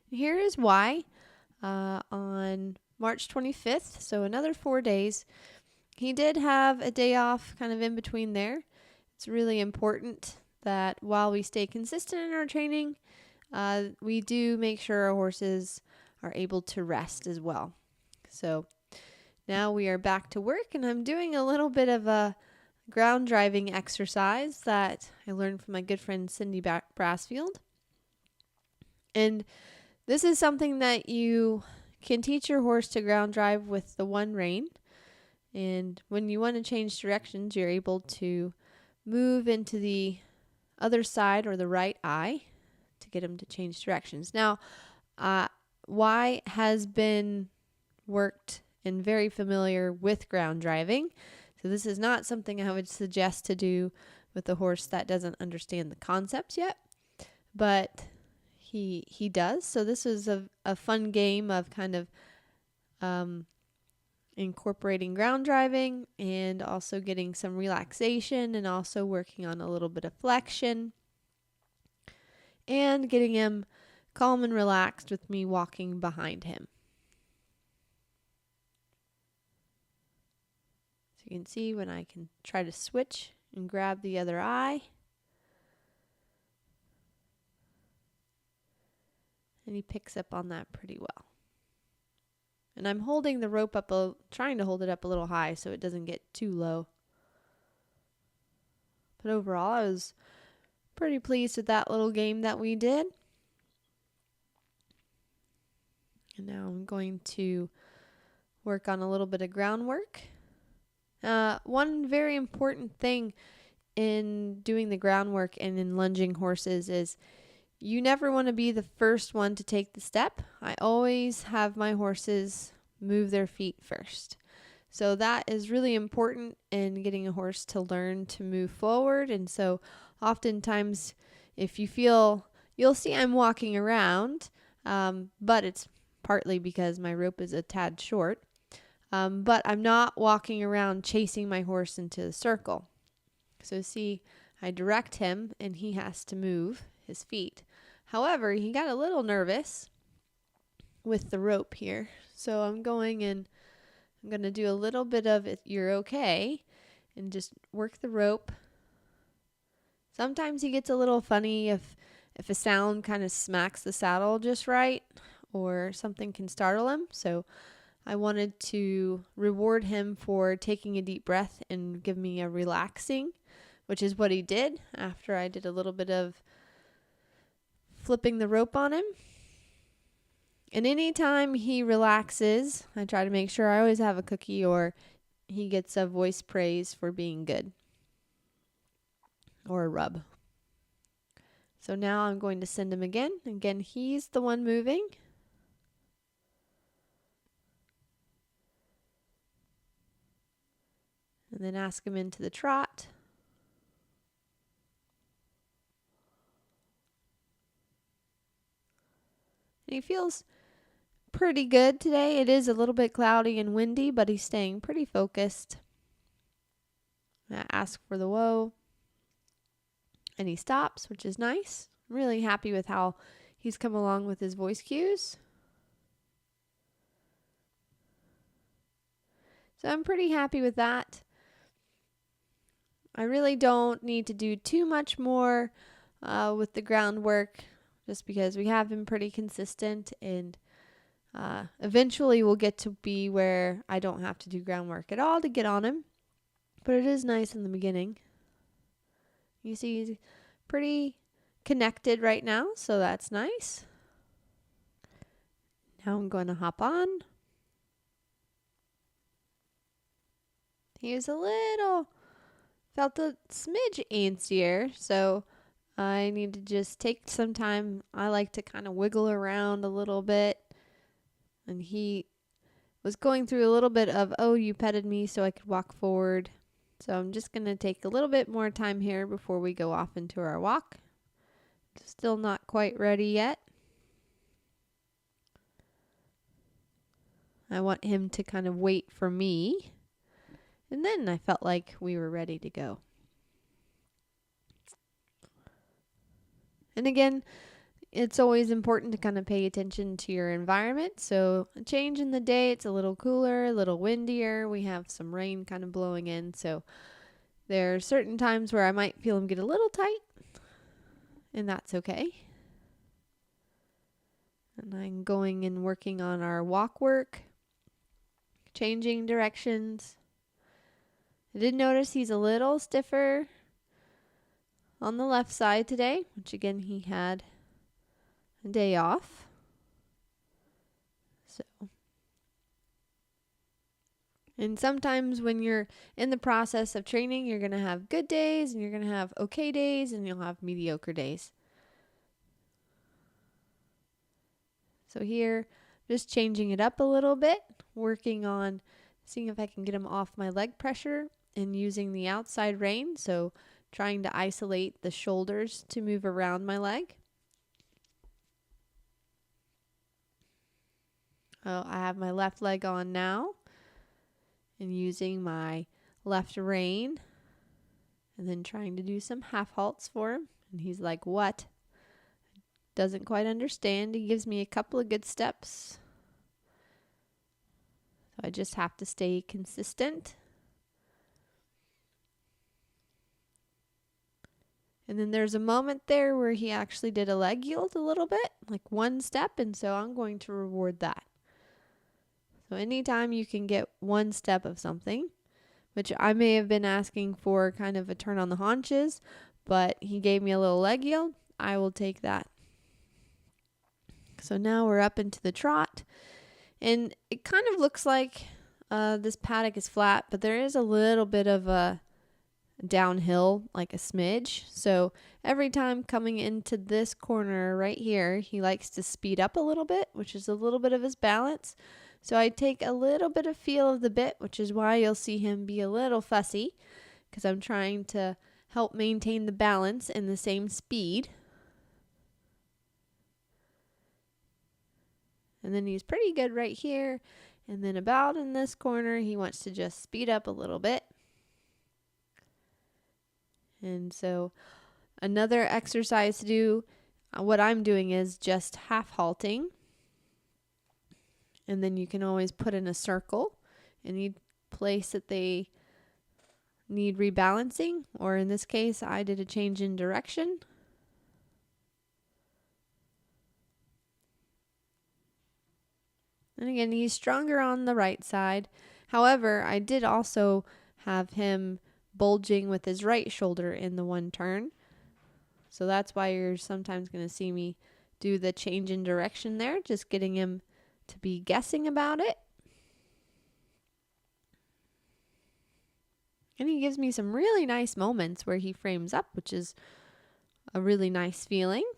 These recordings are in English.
Here is why. On March 25th, so another 4 days, he did have a day off kind of in between there. It's really important that while we stay consistent in our training, we do make sure our horses are able to rest as well. So now we are back to work, and I'm doing a little bit of a ground driving exercise that I learned from my good friend Cindy Brassfield. And this is something that you can teach your horse to ground drive with the one rein. And when you want to change directions, you're able to move into the other side or the right eye to get him to change directions. Now, Y has been worked and very familiar with ground driving. So this is not something I would suggest to do with a horse that doesn't understand the concepts yet. But he does. So this is a fun game of kind of incorporating ground driving and also getting some relaxation and also working on a little bit of flexion and getting him calm and relaxed with me walking behind him. So you can see when I can try to switch and grab the other eye. And he picks up on that pretty well. And I'm holding the rope up, trying to hold it up a little high so it doesn't get too low. But overall, I was pretty pleased with that little game that we did. And now I'm going to work on a little bit of groundwork. One very important thing in doing the groundwork and in lunging horses is you never want to be the first one to take the step. I always have my horses move their feet first. So that is really important in getting a horse to learn to move forward. And so oftentimes if you feel, you'll see I'm walking around, but it's partly because my rope is a tad short. But I'm not walking around chasing my horse into the circle. So see, I direct him and he has to move his feet. However, he got a little nervous with the rope here. So I'm going and I'm going to do a little bit of it, you're okay, and just work the rope. Sometimes he gets a little funny if a sound kind of smacks the saddle just right or something can startle him. So I wanted to reward him for taking a deep breath and give me a relaxing, which is what he did after I did a little bit of flipping the rope on him. And anytime he relaxes, I try to make sure I always have a cookie or he gets a voice praise for being good or a rub. So now I'm going to send him again. Again, he's the one moving. And then ask him into the trot. And he feels pretty good today. It is a little bit cloudy and windy, but he's staying pretty focused. I ask for the whoa. And he stops, which is nice. I'm really happy with how he's come along with his voice cues. So I'm pretty happy with that. I really don't need to do too much more with the groundwork just because we have been pretty consistent, and eventually we'll get to be where I don't have to do groundwork at all to get on him. But it is nice in the beginning. You see he's pretty connected right now, so that's nice. Now I'm going to hop on. He was felt a smidge antsier, so I need to just take some time. I like to kind of wiggle around a little bit. And he was going through a little bit of, oh, you petted me so I could walk forward. So I'm just going to take a little bit more time here before we go off into our walk. Still not quite ready yet. I want him to kind of wait for me. And then I felt like we were ready to go. And again, it's always important to kind of pay attention to your environment. So a change in the day, it's a little cooler, a little windier. We have some rain kind of blowing in. So there are certain times where I might feel him get a little tight, and that's okay. And I'm going and working on our walk work, changing directions. I did notice he's a little stiffer on the left side today, which again, he had a day off. So, and sometimes when you're in the process of training, you're going to have good days and you're going to have okay days and you'll have mediocre days. So here, just changing it up a little bit, working on seeing if I can get him off my leg pressure and using the outside rein. So trying to isolate the shoulders to move around my leg. I have my left leg on now and using my left rein and then trying to do some half halts for him. And he's like, what? Doesn't quite understand. He gives me a couple of good steps. So I just have to stay consistent. And then there's a moment there where he actually did a leg yield a little bit, like one step, and so I'm going to reward that. So anytime you can get one step of something, which I may have been asking for kind of a turn on the haunches, but he gave me a little leg yield, I will take that. So now we're up into the trot, and it kind of looks like this paddock is flat, but there is a little bit of a downhill, like a smidge. So every time coming into this corner right here, he likes to speed up a little bit, which is a little bit of his balance. So I take a little bit of feel of the bit, which is why you'll see him be a little fussy, because I'm trying to help maintain the balance and the same speed. And then he's pretty good right here. And then about in this corner, he wants to just speed up a little bit. And so another exercise to do, what I'm doing is just half halting. And then you can always put in a circle any place that they need rebalancing. Or in this case, I did a change in direction. And again, he's stronger on the right side. However, I did also have him bulging with his right shoulder in the one turn. So that's why you're sometimes going to see me do the change in direction there, just getting him to be guessing about it. And he gives me some really nice moments where he frames up, which is a really nice feeling.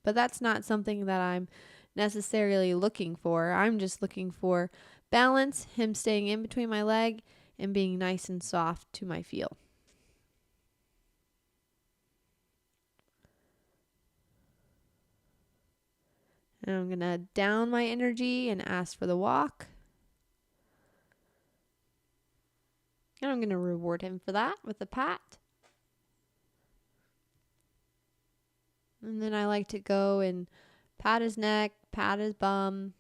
But that's not something that I'm necessarily looking for. I'm just looking for balance, him staying in between my leg, and being nice and soft to my feel. And I'm going to down my energy and ask for the walk. And I'm going to reward him for that with a pat. And then I like to go and pat his neck, pat his bum,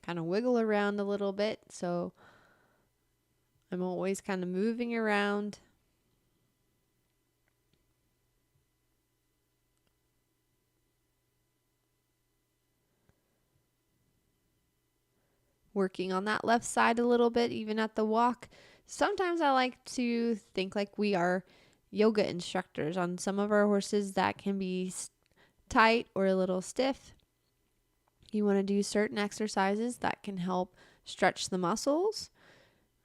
kind of wiggle around a little bit. So I'm always kind of moving around. Working on that left side a little bit, even at the walk. Sometimes I like to think like we are yoga instructors. On some of our horses, that can be tight or a little stiff. You want to do certain exercises that can help stretch the muscles.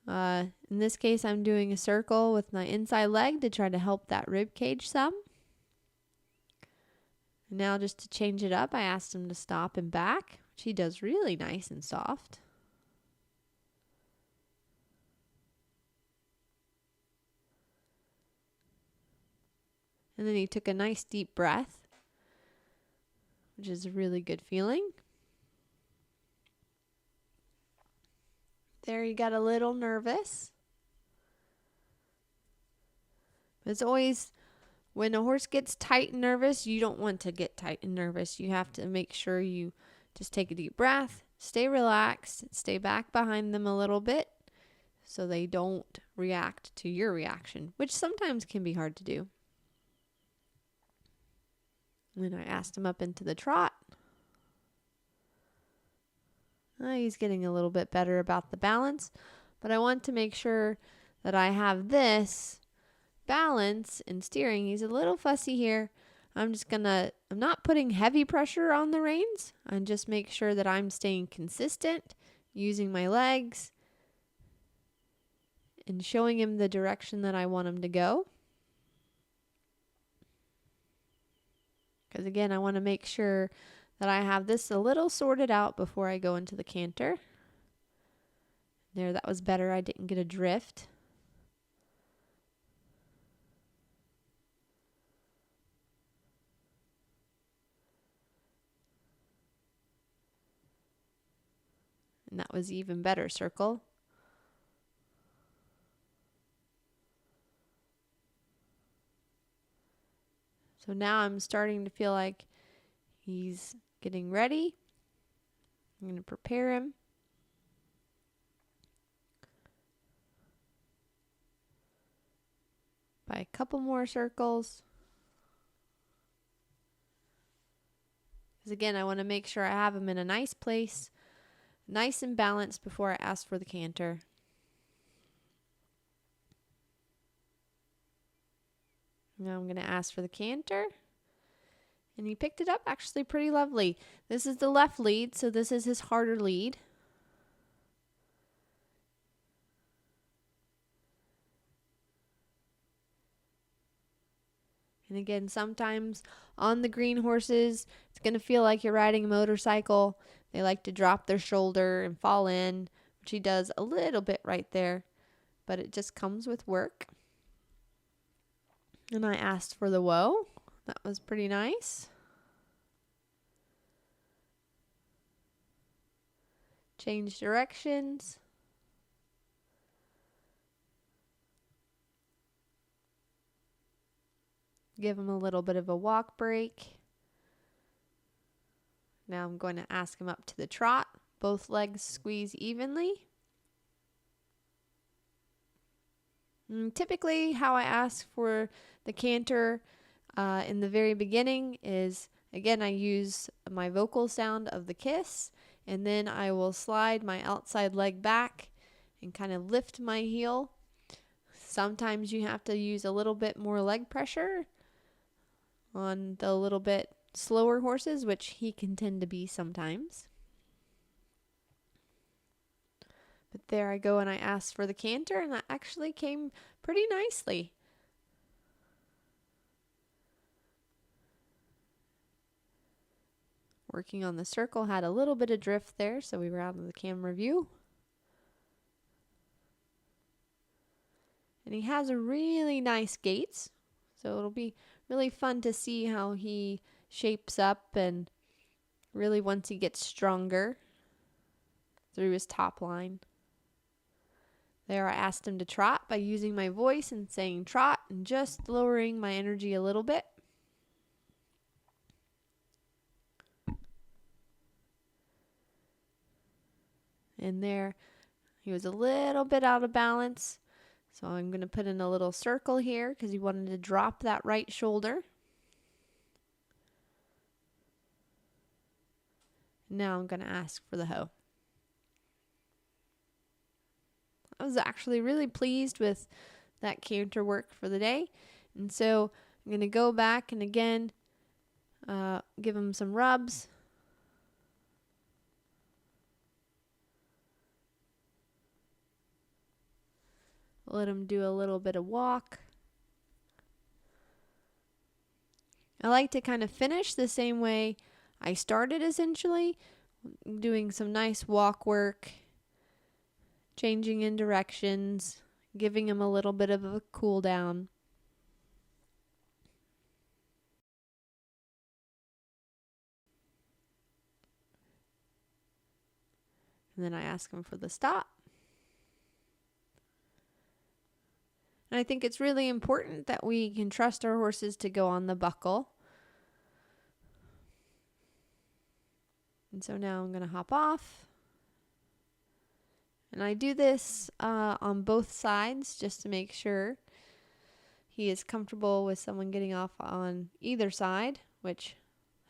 In this case, I'm doing a circle with my inside leg to try to help that rib cage some. And now just to change it up, I asked him to stop and back, which he does really nice and soft. And then he took a nice deep breath, which is a really good feeling. There, he got a little nervous. It's always When a horse gets tight and nervous, you don't want to get tight and nervous. You have to make sure you just take a deep breath, stay relaxed, stay back behind them a little bit so they don't react to your reaction, which sometimes can be hard to do. Then I asked him up into the trot. He's getting a little bit better about the balance, but I want to make sure that I have this balance and steering. He's a little fussy here. I'm not putting heavy pressure on the reins. I just make sure that I'm staying consistent, using my legs, and showing him the direction that I want him to go. Because again, I want to make sure that I have this a little sorted out before I go into the canter. There, that was better. I didn't get a drift. And that was even better circle. So now I'm starting to feel like he's getting ready. I'm going to prepare him. By a couple more circles. Because again, I want to make sure I have him in a nice place, nice and balanced before I ask for the canter. Now I'm going to ask for the canter. And he picked it up actually pretty lovely. This is the left lead, so this is his harder lead. And again, sometimes on the green horses, it's going to feel like you're riding a motorcycle. They like to drop their shoulder and fall in, which he does a little bit right there. But it just comes with work. And I asked for the whoa. That was pretty nice. Change directions. Give him a little bit of a walk break. Now I'm going to ask him up to the trot. Both legs squeeze evenly. And typically how I ask for the canter in the very beginning is, again, I use my vocal sound of the kiss, and then I will slide my outside leg back and kind of lift my heel. Sometimes you have to use a little bit more leg pressure on the little bit slower horses, which he can tend to be sometimes. But there I go, and I asked for the canter, and that actually came pretty nicely. Working on the circle, had a little bit of drift there, so we were out of the camera view. And he has a really nice gaits, so it'll be really fun to see how he shapes up, and really once he gets stronger through his top line. There I asked him to trot by using my voice and saying trot and just lowering my energy a little bit. And there he was a little bit out of balance. So I'm going to put in a little circle here because he wanted to drop that right shoulder. Now I'm going to ask for the hoe. I was actually really pleased with that canter work for the day. And so I'm going to go back and again give him some rubs. Let him do a little bit of walk. I like to kind of finish the same way I started, essentially, doing some nice walk work, changing in directions, giving him a little bit of a cool down. And then I ask him for the stop. And I think it's really important that we can trust our horses to go on the buckle. And so now I'm going to hop off. And I do this on both sides just to make sure he is comfortable with someone getting off on either side, which,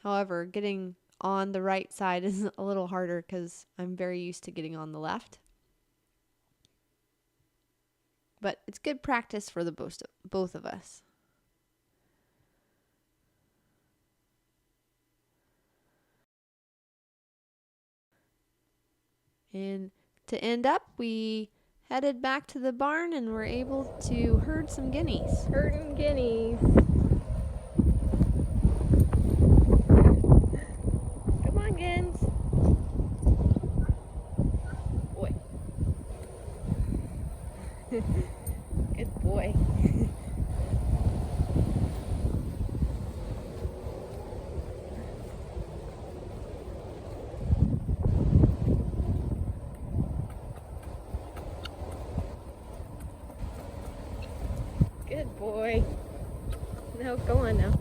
however, getting on the right side is a little harder because I'm very used to getting on the left. But it's good practice for the both of us. And to end up, we headed back to the barn and were able to herd some guineas. Herding guineas. Come on, Gins. Boy. Good boy. Good boy. No, go on now.